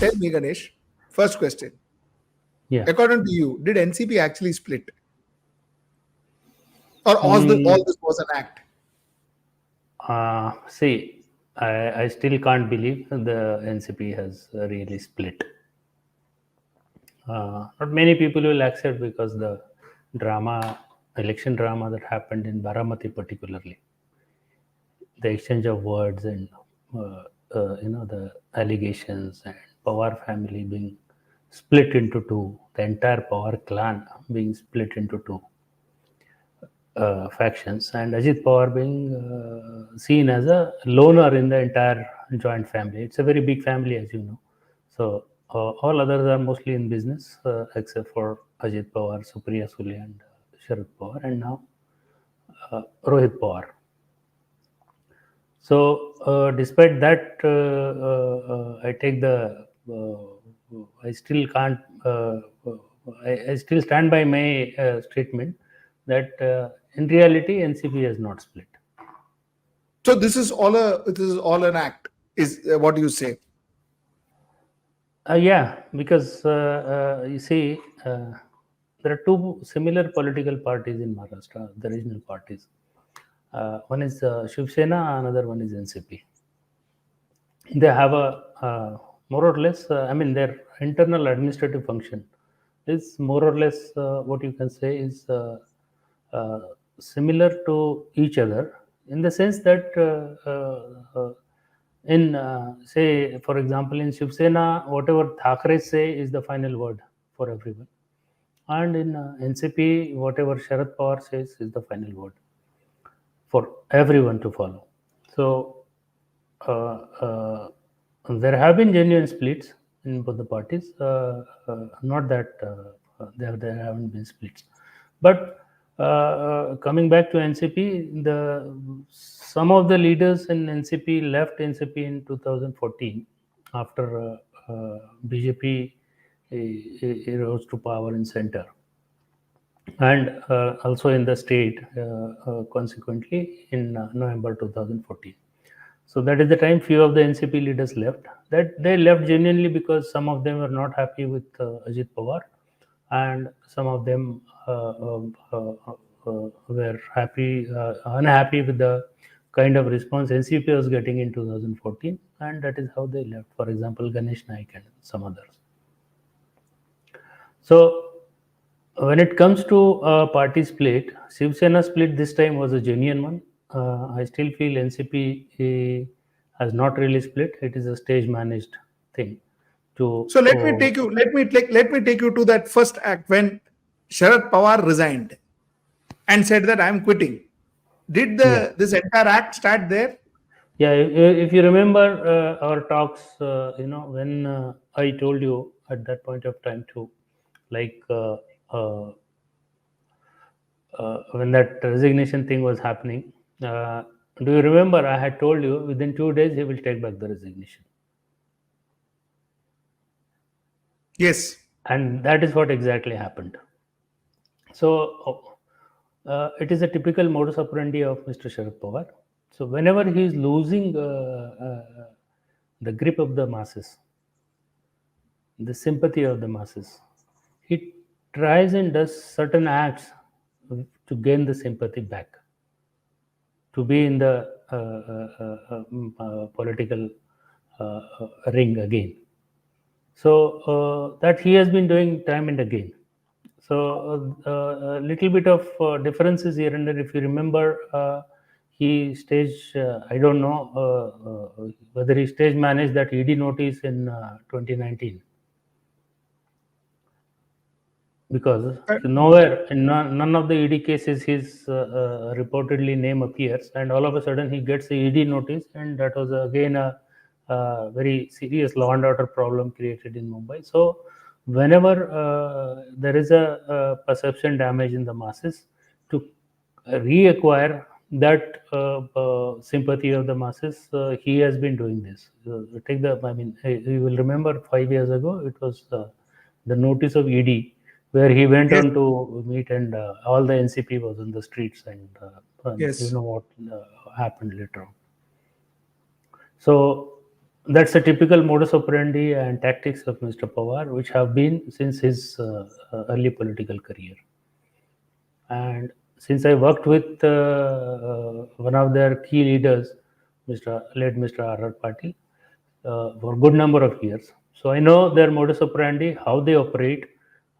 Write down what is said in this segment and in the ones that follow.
tell me, Ganesh, first question. Yeah. According to you, did NCP actually split? Or all this was an act? See, I still can't believe the NCP has really split. Not many people will accept because the election drama that happened in Baramati particularly, the exchange of words and the allegations and Pawar family being split into two, the entire Pawar clan being split into two factions, and Ajit Pawar being seen as a loner in the entire joint family. It's a very big family, as you know. So all others are mostly in business, except for Ajit Pawar, Supriya Sule, and Sharad Pawar, and now Rohit Pawar. So, despite that, I take the. I still can't. I still stand by my statement that in reality NCP has not split. So this is all an act, is what you say? Yeah, because you see, there are two similar political parties in Maharashtra, the regional parties. One is Shiv Sena, another one is NCP. They have a more or less, their internal administrative function is more or less what you can say is uh, similar to each other in the sense that say, for example, in Shiv Sena, whatever Thakre say is the final word for everyone. And in NCP, whatever Sharad Pawar says is the final word for everyone to follow. So uh, uh, there have been genuine splits in both the parties. Not that there haven't been splits, but coming back to NCP, some of the leaders in NCP left NCP in 2014 after BJP rose to power in center and also in the state consequently in November 2014. So that is the time few of the NCP leaders left. That they left genuinely because some of them were not happy with Ajit Pawar, and some of them were unhappy with the kind of response NCP was getting in 2014, and that is how they left. For example, Ganesh Naik and some others. So when it comes to party split, Shiv Sena split this time was a genuine one. I still feel NCP has not really split. It is a stage managed thing. So let me take you. Let me take you to that first act when Sharad Pawar resigned and said that I am quitting. Did Yeah, this entire act start there? yeah. If you remember our talks, when I told you at that point of time too, like uh, when that resignation thing was happening. Do you remember I had told you within 2 days he will take back the resignation? Yes. And that is what exactly happened. So it is a typical modus operandi of Mr. Sharad Pawar. So whenever he is losing the grip of the masses, the sympathy of the masses, he tries and does certain acts to gain the sympathy back, to be in the political ring again. So that he has been doing time and again. So a little bit of differences here and there. If you remember, he staged. I don't know whether he stage managed that ED notice in 2019, because nowhere in none of the ED cases his reportedly name appears, and all of a sudden he gets the ED notice, and that was again a very serious law and order problem created in Mumbai. So whenever there is a perception damage in the masses, to reacquire that sympathy of the masses, he has been doing this. Take the, you will remember 5 years ago, it was the notice of ED, where he went Yes. on to meet, and all the NCP was on the streets, and you Yes. know what happened later on. So That's a typical modus operandi and tactics of Mr. Pawar, which have been since his early political career. And since I worked with one of their key leaders, Mr. R.R. Patil, for a good number of years, so I know their modus operandi, how they operate,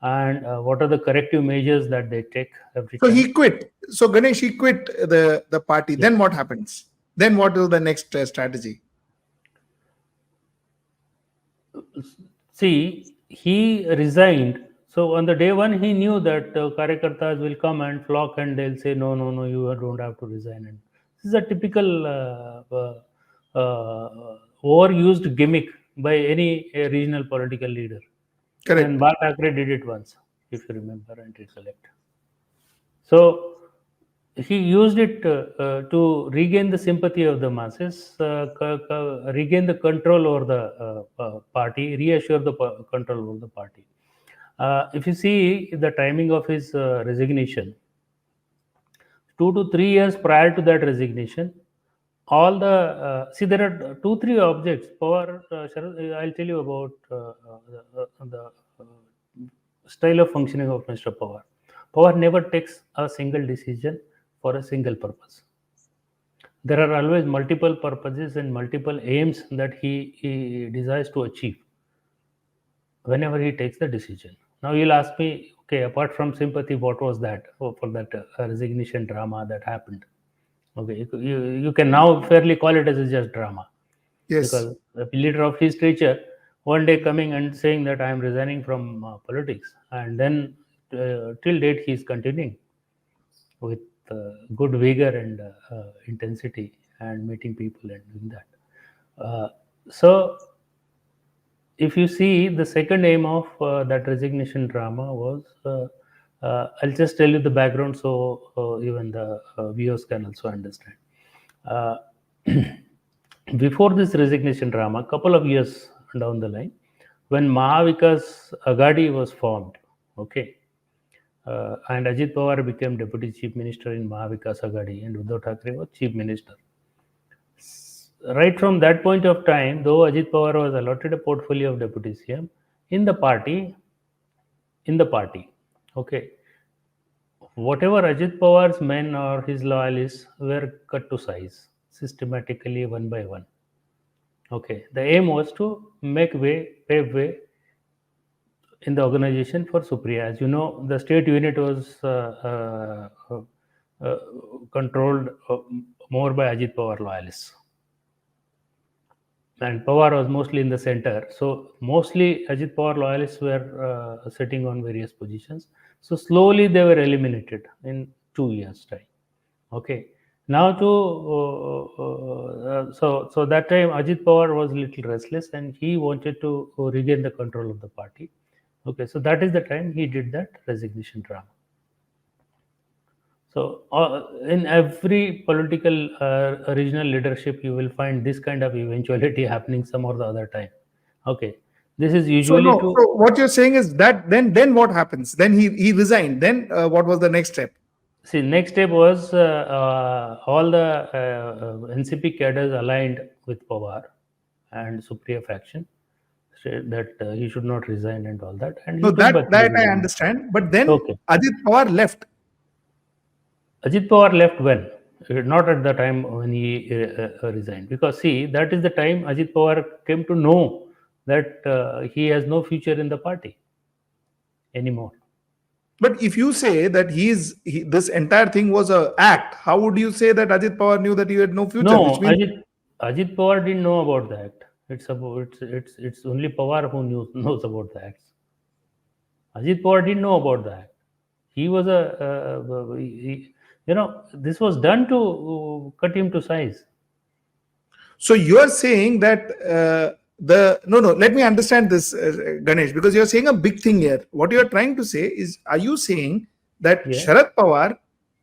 and what are the corrective measures that they take every So time. he quit. So Ganesh, he quit the party. Yes. Then what happens? Then what is the next strategy? See, he resigned. So on the day one, he knew that Karyakartas will come and flock and they'll say, no, no, no, you don't have to resign. And this is a typical overused gimmick by any regional political leader. Correct. And Bal Thackeray did it once, if you remember and recollect. So he used it to regain the sympathy of the masses, regain the control over the party, reassure the control over the party. If you see the timing of his resignation, 2 to 3 years prior to that resignation, all the see there are 2 3 objects. Power, I'll tell you about the style of functioning of Mr. Pawar. Pawar never takes a single decision for a single purpose. There are always multiple purposes and multiple aims that he desires to achieve whenever he takes the decision. Now you'll ask me, okay, apart from sympathy, what was that for that resignation drama that happened? Okay, you can now fairly call it as a just drama. Yes. Because the leader of his stature one day coming and saying that I am resigning from politics, and then till date he is continuing with good vigor and intensity and meeting people and doing that. So if you see, the second aim of that resignation drama was, I'll just tell you the background so even the viewers can also understand. Uh, before this resignation drama, a couple of years down the line, when Mahavikas Agadi was formed, okay, and Ajit Pawar became Deputy Chief Minister in Mahavikas Agadi, and Uddhav Thackeray was Chief Minister. Right from that point of time, though Ajit Pawar was allotted a portfolio of Deputy CM in the party, okay, whatever Ajit Pawar's men or his loyalists were cut to size systematically one by one. Okay, the aim was to pave way in the organization for Supriya. As you know, the state unit was controlled more by Ajit Pawar loyalists. And Pawar was mostly in the center. So mostly Ajit Pawar loyalists were sitting on various positions. So slowly they were eliminated in 2 years' time. Okay. Now so that time Ajit Pawar was a little restless and he wanted to regain the control of the party. Okay, so that is the time he did that resignation drama. So in every political regional leadership, you will find this kind of eventuality happening some or the other time. Okay, this is usually So what you're saying is that then what happens? Then he resigned. Then what was the next step? See, next step was all the NCP cadres aligned with Pawar and Supriya faction said that he should not resign and all that. And he No, took back that the I understand. But then Okay. Ajit Pawar left. Ajit Pawar left when? Not at the time when he resigned. Because see, that is the time Ajit Pawar came to know that he has no future in the party anymore. But if you say that this entire thing was a act, how would you say that Ajit Pawar knew that he had no future? No, Which means Ajit Pawar didn't know about the act. It's only Pawar who knows about the acts. Ajit Pawar didn't know about the act. He was this was done to cut him to size. So you're saying that no, let me understand this, Ganesh, because you're saying a big thing here. What you're trying to say is, are you saying that Sharad Pawar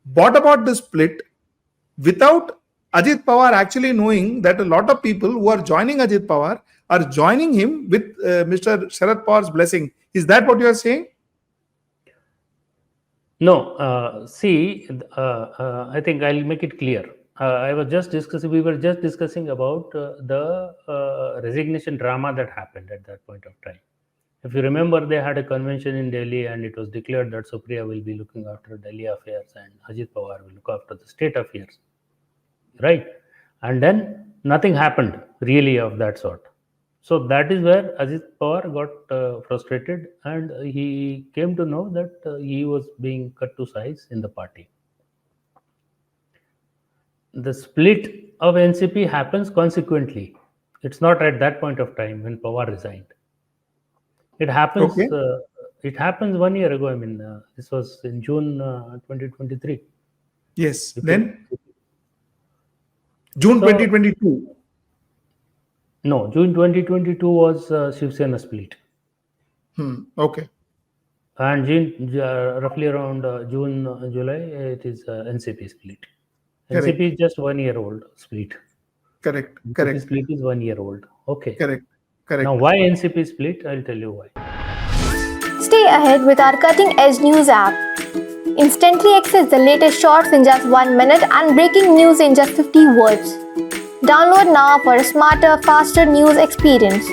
brought about the split without Ajit Pawar actually knowing that a lot of people who are joining Ajit Pawar are joining him with Mr. Sharad Pawar's blessing? Is that what you're saying? No, see, I think I'll make it clear. I was just discussing. We were just discussing about the resignation drama that happened at that point of time. If you remember, they had a convention in Delhi, and it was declared that Supriya will be looking after Delhi affairs, and Ajit Pawar will look after the state affairs, right? And then nothing happened really of that sort. So that is where Ajit Pawar got frustrated, and he came to know that he was being cut to size in the party. The split of NCP happens consequently. It's not at that point of time when Pawar resigned. It happens. Okay. It happens 1 year ago. I mean, this was in June 2023. Yes. If Then you- June So- 2022. No, June 2022 was Shiv Sena split, Okay. and roughly around June, July, it is NCP split. Correct. NCP is just 1 year old split. Correct. NCP Correct. split is 1 year old. Okay. Correct. Correct. Now, why NCP split? I'll tell you why. Stay ahead with our cutting edge news app. Instantly access the latest shorts in just 1 minute and breaking news in just 50 words. Download now for a smarter, faster news experience.